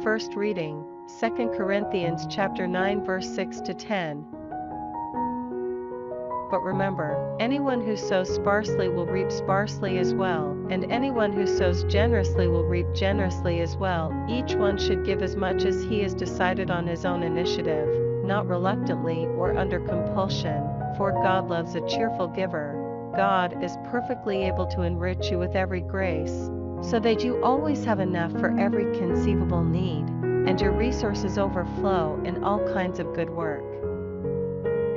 First reading, 2 Corinthians chapter 9 verse 6 to 10. But remember, anyone who sows sparsely will reap sparsely as well, and anyone who sows generously will reap generously as well. Each one should give as much as he has decided on his own initiative, not reluctantly or under compulsion, for God loves a cheerful giver. God is perfectly able to enrich you with every grace, so that you always have enough for every conceivable need, and your resources overflow in all kinds of good work.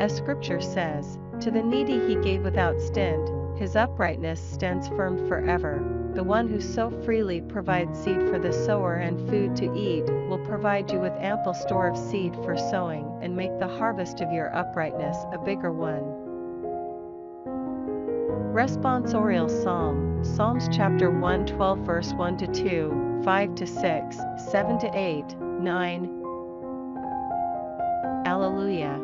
As Scripture says, to the needy he gave without stint, his uprightness stands firm forever. The one who so freely provides seed for the sower and food to eat will provide you with ample store of seed for sowing and make the harvest of your uprightness a bigger one. Responsorial Psalm, Psalms chapter 112 verse 1 to 2, 5 to 6, 7 to 8, 9. Alleluia.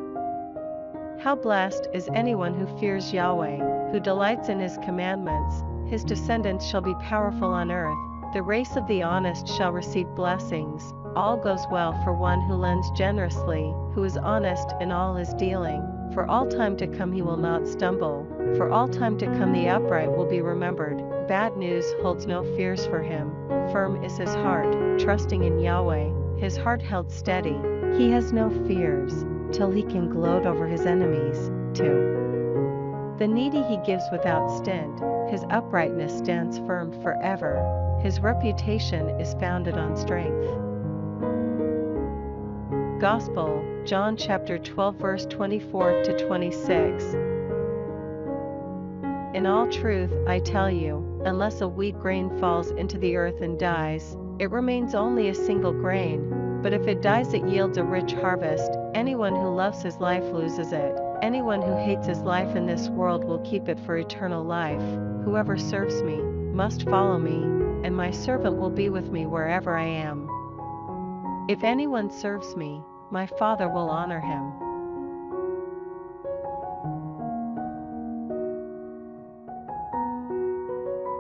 How blessed is anyone who fears Yahweh, who delights in his commandments. His descendants shall be powerful on earth. The race of the honest shall receive blessings. All goes well for one who lends generously, who is honest in all his dealing. For all time to come he will not stumble. For all time to come the upright will be remembered. Bad news holds no fears for him. Firm is his heart, trusting in Yahweh, his heart held steady. He has no fears, till he can gloat over his enemies. 2. The needy he gives without stint, his uprightness stands firm forever. His reputation is founded on strength. Gospel, John chapter 12 verse 24 to 26. In all truth, I tell you, unless a wheat grain falls into the earth and dies, it remains only a single grain. But if it dies, it yields a rich harvest. Anyone who loves his life loses it. Anyone who hates his life in this world will keep it for eternal life. Whoever serves me must follow me, and my servant will be with me wherever I am. If anyone serves me, my Father will honor him.